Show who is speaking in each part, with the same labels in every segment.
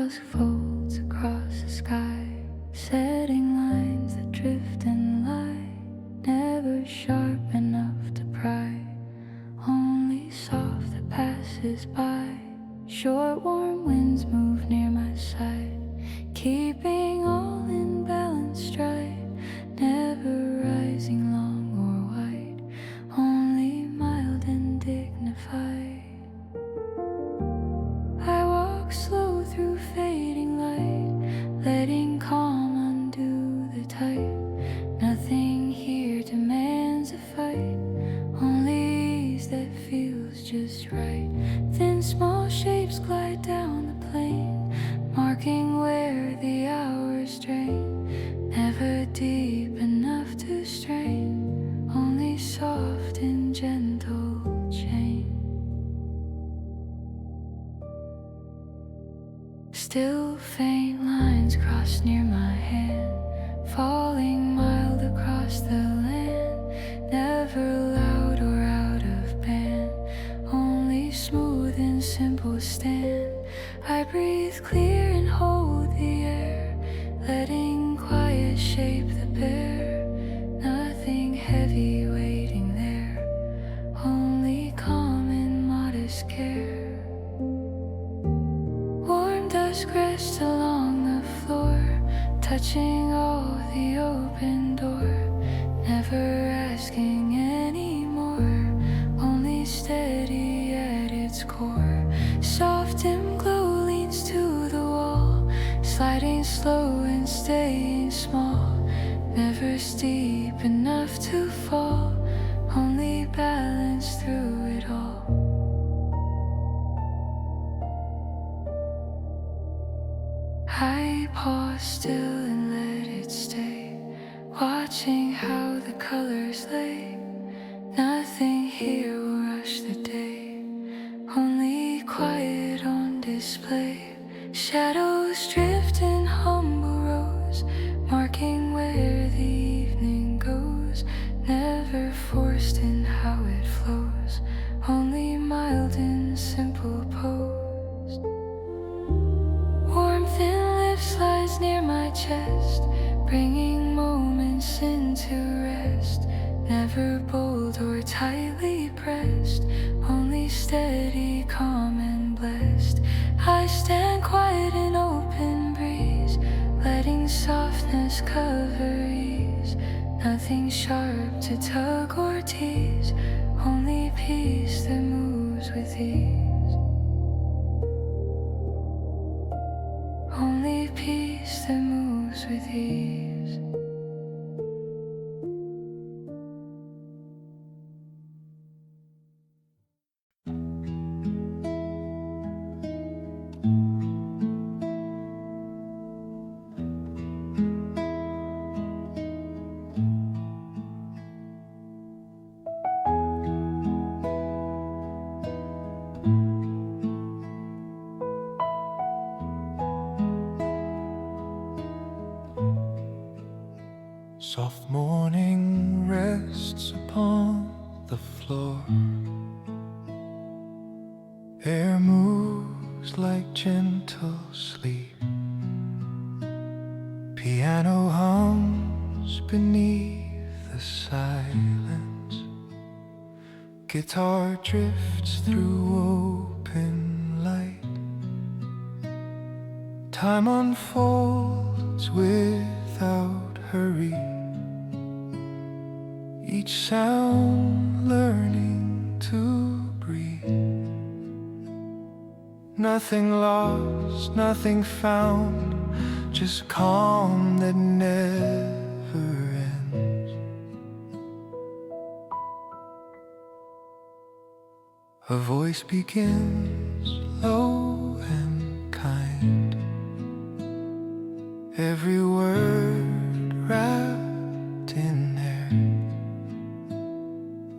Speaker 1: dusk folds across the sky, setting lines that drift and lie, never sharp enough to pry, only soft that passes by. Short warm winds move near my side, keeping all in balance stride, never rising long or wide, only mild and dignified. I walk slow through fading light, letting calm undo the tide. Nothing here demands a fight, only ease that feels just right. Thin small shapes glide down the plain, marking where the hours drain. Never deep enough to strain, only soft and gentle chain. Still faint lines cross near my hand, falling mild across the land, never loud or out of band, only smooth and simple stand. I breathe clear and hold the air, letting quiet shape the bear. Nothing heavy waiting there, only calm and modest care. Warm dusk rests along the floor, touching all the open door, never asking anymore, only steady at its core. Soft dim glow leans to the wall, sliding slow and staying small, never steep enough to fall, only balance through it all. I pause still and let it stay, watching how the colors lay. Nothing here will rush the day, only quiet on display. Shadows drift in humble rows, marking where the evening goes, never forced in how it flows, only mild and simple posed. Warm thin lips slides near my chest, bringing moments into rest, never bold or tightly pressed, only steady, calm and blessed. I stand quiet in open breeze, letting softness cover ease, nothing sharp to tug or tease, only peace that moves with ease. Only peace that moves with ease.
Speaker 2: Soft morning rests upon the floor, air moves like gentle sleep, piano hums beneath the silence, guitar drifts through open light, time unfolds without hurry, each sound learning to breathe. Nothing lost, nothing found, just calm that never ends. A voice begins low and kind, every word wrapped in air.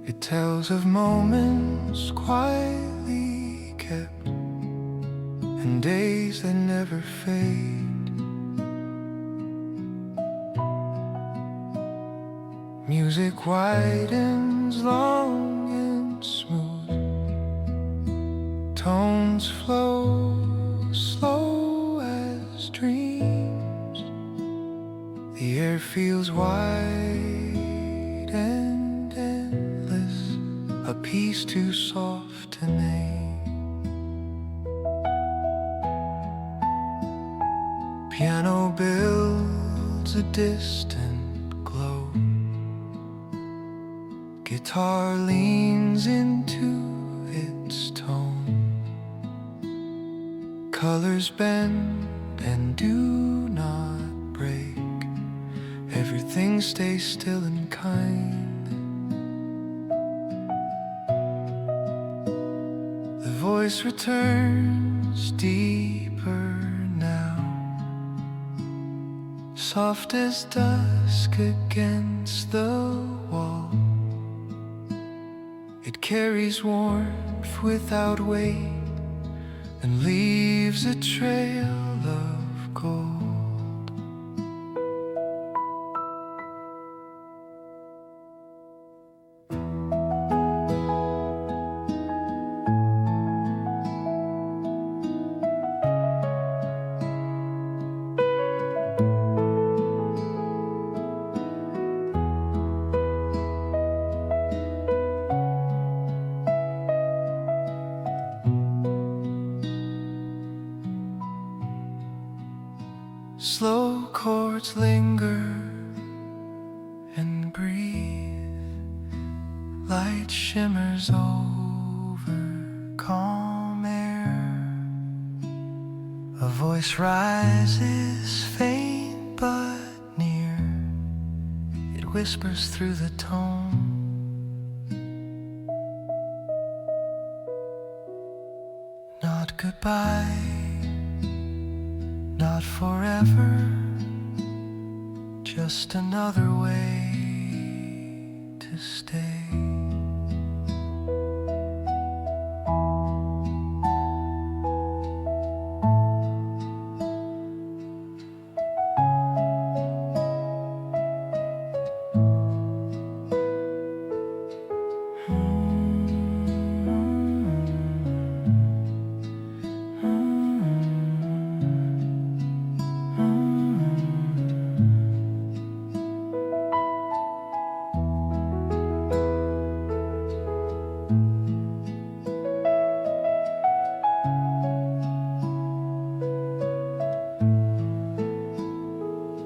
Speaker 2: It tells of moments quietly kept, and days that never fade. Music widens long and smooth, tones flow slow The air feels wide and endless, a peace too soft to name. Piano builds a distant glow. Guitar leans into its tone. Colors bend and do not break. Everything stays still and kind. The voice returns deeper now, soft as dusk against the wall. It carries warmth without weight and leaves a trail of gold. Slow chords linger and breathe. Light shimmers over calm air. A voice rises faint but near. It whispers through the tone. Not goodbye, not forever, just another way to stay.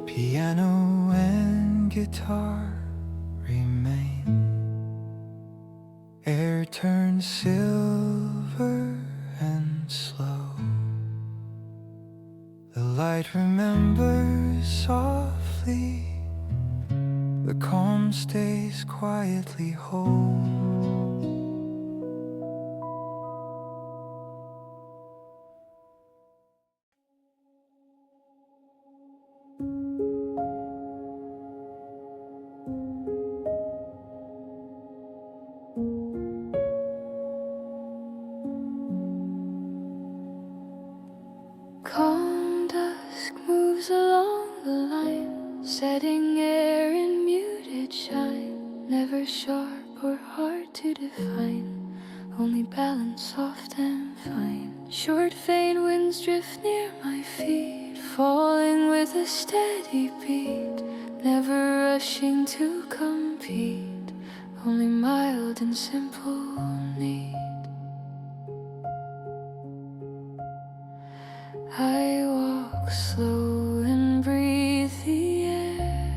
Speaker 2: Piano and guitar remain. Air turns silver and slow. The light remembers softly. The calm stays quietly whole.
Speaker 1: Calm dusk moves along the line, setting air in muted shine. Never sharp or hard to define, only balance soft and fine. Short faint winds drift near my feet, falling with a steady beat. Never rushing to compete, only mild and simple need. I walk slow and breathe the air,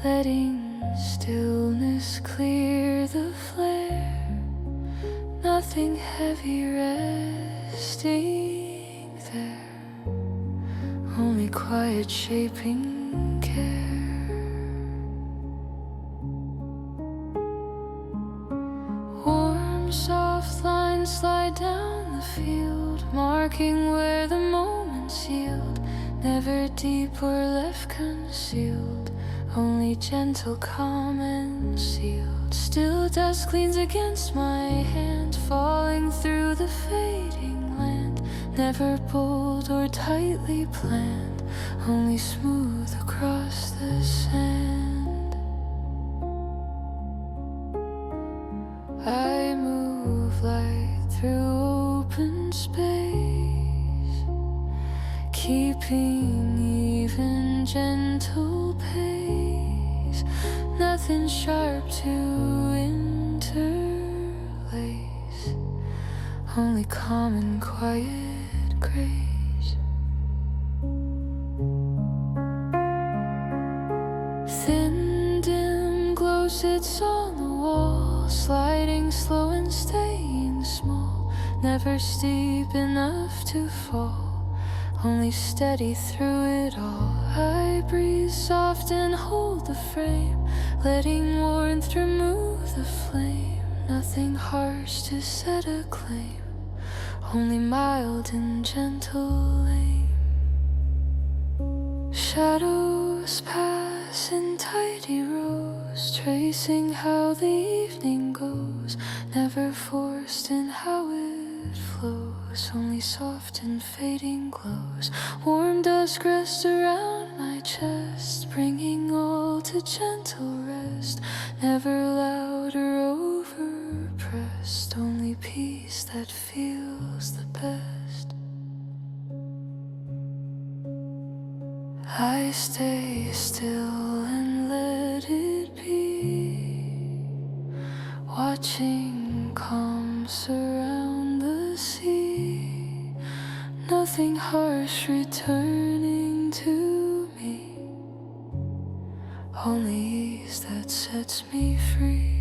Speaker 1: letting stillness clear the flare. Nothing heavy resting there, only quiet shaping care. Warm soft lines slide down the field, marking where the moments yield. Never deep or left concealed, only gentle, calm and sealed. Still dusk leans against my hand, falling through the fading land. Never bold or tightly planned, only smooth across the sand. I move light through open space, keeping even gentle pace, nothing sharp to interlace, only calm and quiet grace. Thin dim glow sits on the wall, sliding slow and staying small, never steep enough to fall, only steady through it all. I breathe soft and hold the frame, letting warmth remove the flame, nothing harsh to set a claim, only mild and gentle aim. Shadows pass in tidy rows, tracing how the evening goes, never forced in how it flows, only soft and fading glows. Warm dusk rests around my chest, bringing all to gentle rest, never loud or overpressed, only peace that feels the best. I stay still and let it be, watching calm surround the sea, nothing harsh returning to me, only ease that sets me free.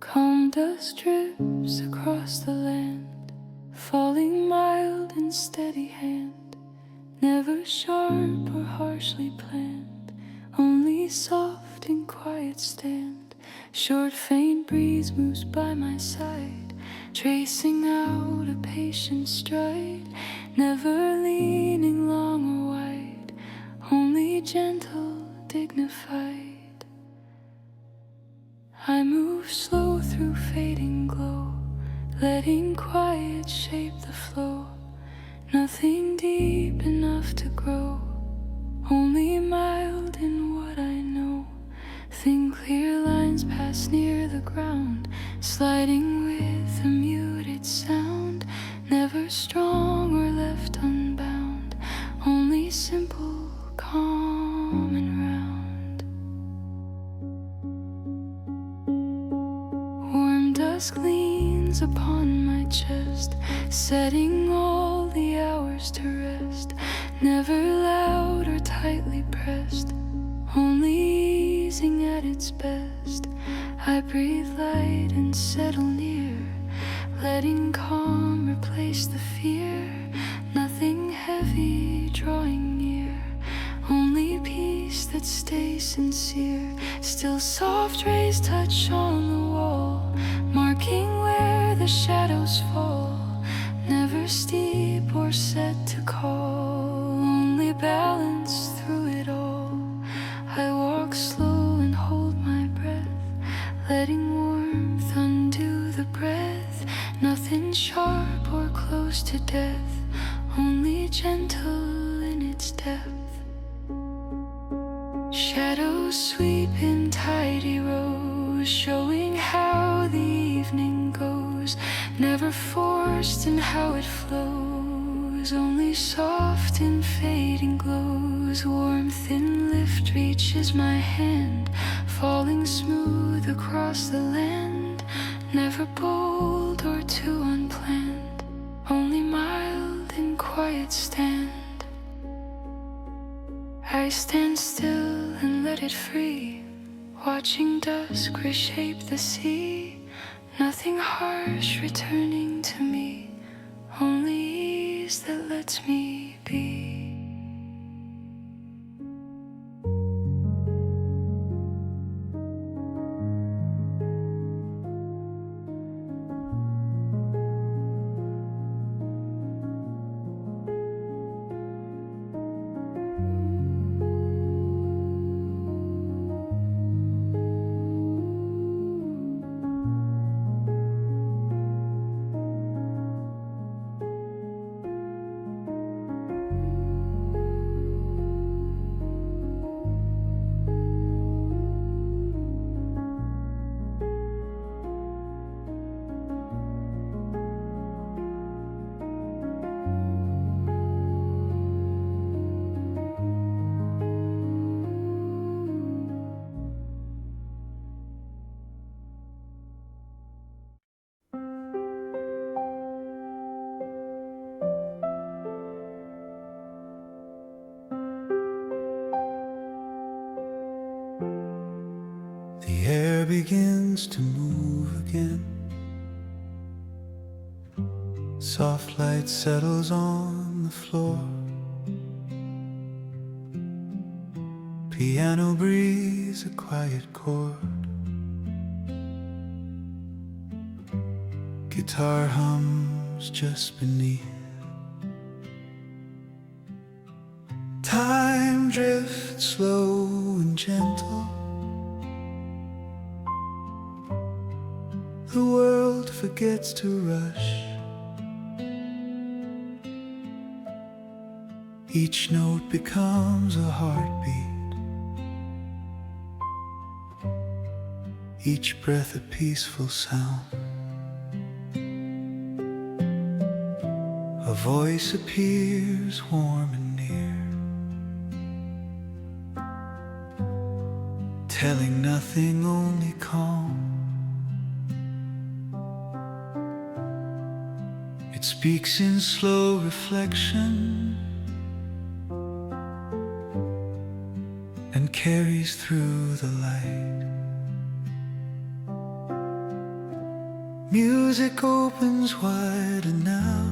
Speaker 1: Calm dust drips across the land, falling mild and steady hand, never sharp or harshly planned, only soft and quiet stand. Short faint breeze moves by my side, tracing out a patient stride, never leaning long or wide, only gentle, dignified. I move slow through fading glow, letting quiet shape the flow, nothing deep enough to grow, only mild in what I know. Thin clear lines pass near the ground, sliding with a muted sound, never strong or left unbound, only simple, calm and round. Dusk leans upon my chest, setting all the hours to rest, never loud or tightly pressed, only easing at its best. I breathe light and settle near, letting calm replace the fear, nothing heavy drawing near, only peace that stays sincere. Still soft rays touch on the wall, marking where the shadows fall, never steep or set to call, only balance through it all. I walk slow and hold my breath, letting warmth undo the breath, nothing sharp or close to death, only gentle in its depth. Shadows sweep in tidy rows, showing how the evening goes, never forced in how it flows, only soft and fading glows. whose warmth in lift reaches my hand, falling smooth across the land, never bold or too unplanned, only mild and quiet stand. I stand still and let it free, watching dusk reshape the sea. Nothing harsh returning to me, only ease that lets me be.
Speaker 2: The air begins to move again. Soft light settles on the floor. Piano breathes a quiet chord. Guitar hums just beneath. Time drifts slow and gentle. The world forgets to rush. Each note becomes a heartbeat, each breath a peaceful sound. A voice appears warm and near, telling nothing, only calm. It speaks in slow reflection and carries through the light. Music opens wider now,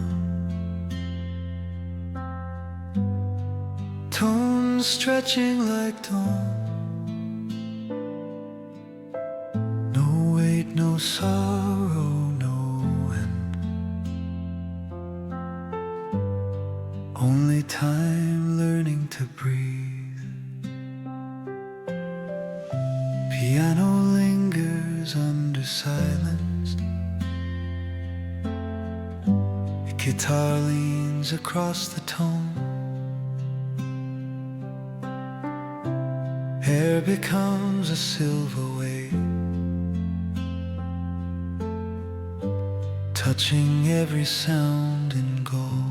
Speaker 2: tones stretching like dawn. No weight, no sorrow, only time learning to breathe. Piano lingers under silence. Guitar leans across the tone. Air becomes a silver wave, touching every sound in gold.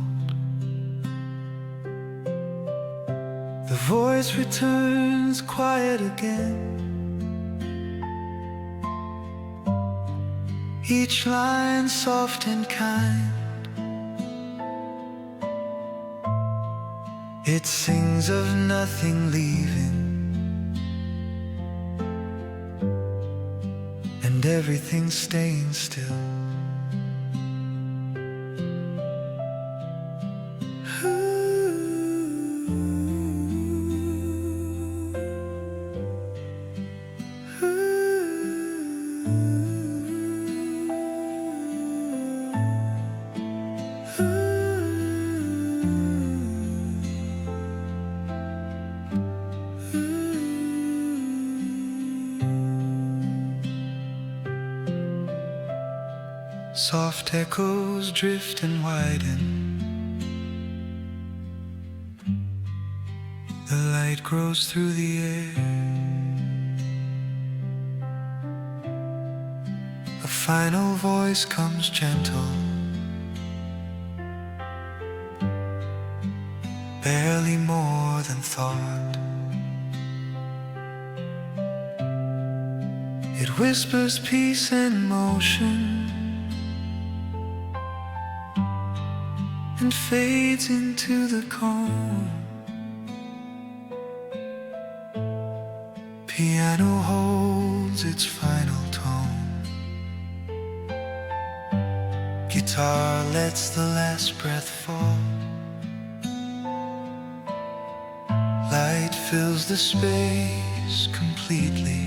Speaker 2: The voice returns quiet again, each line soft and kind. It sings of nothing leaving and everything staying still. Soft echoes drift and widen. The light grows through the air. A final voice comes gentle, barely more than thought. thought. It whispers peace and motion and fades into the calm. Piano holds its final tone. Guitar lets the last breath fall. Light fills the space completely,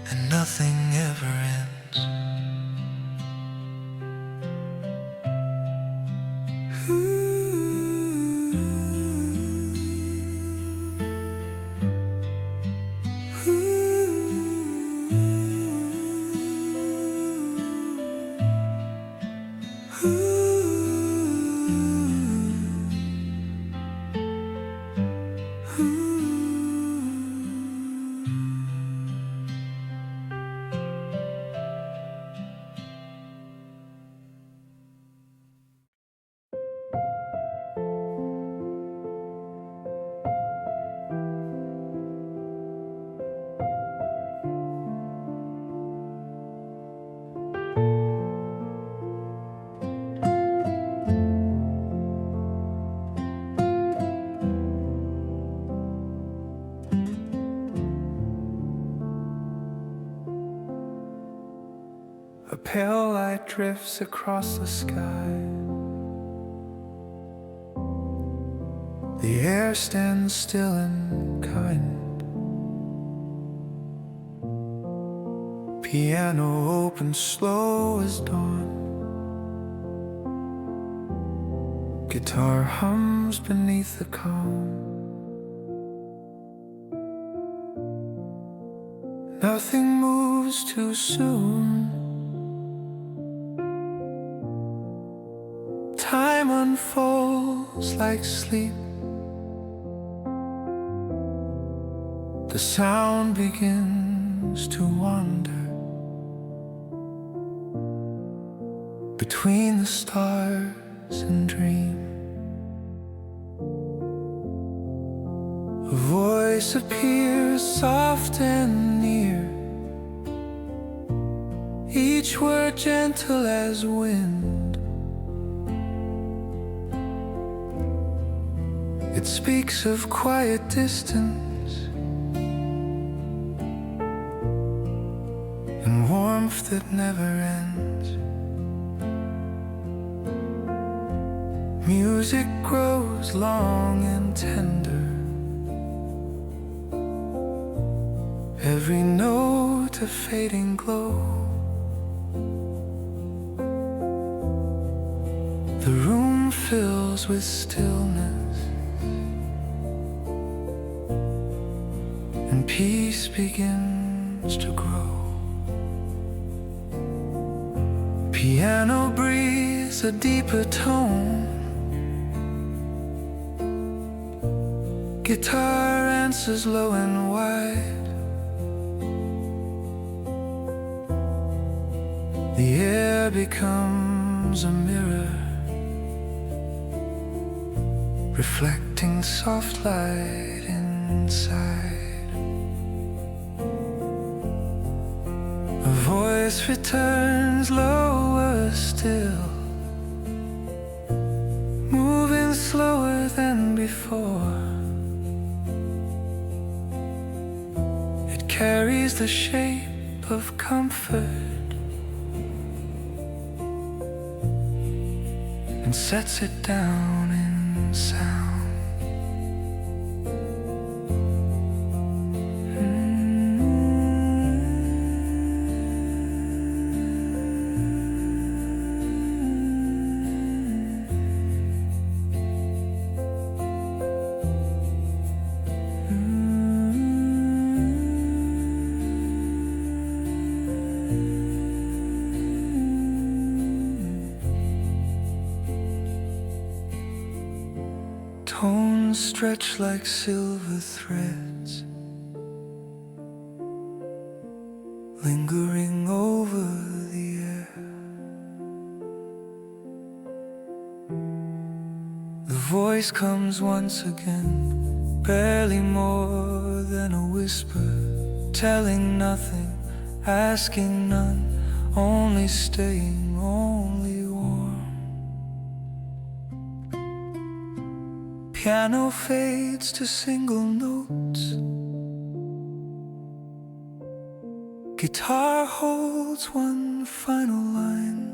Speaker 2: and nothing ever ends. A pale light drifts across the sky. The air stands still and kind. Piano opens slow as dawn. Guitar hums beneath the calm. Nothing moves too soon. Time unfolds like sleep. The sound begins to wander between the stars and dream. A voice appears soft and near, each word gentle as wind. It speaks of quiet distance and warmth that never ends. Music grows long and tender, every note a fading glow. The room fills with stillness, and peace begins to grow. Piano breathes a deeper tone. Guitar answers low and wide. The air becomes a mirror, reflecting soft light inside. A voice returns lower still, moving slower than before. It carries the shape of comfort and sets it down in sound. Tones stretch like silver threads, lingering over the air. voice comes once again, barely more than a whisper, telling nothing, asking none, only staying, only warm. Piano fades to single notes, guitar holds one final line.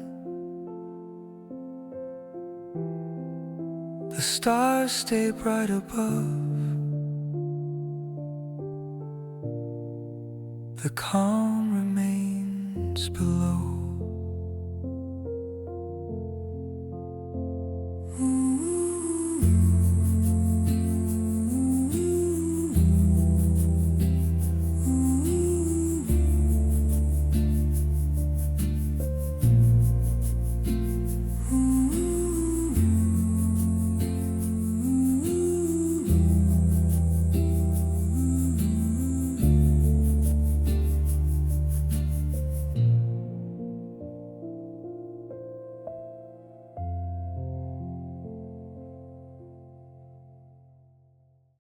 Speaker 2: The stars stay bright above, the calm remains below.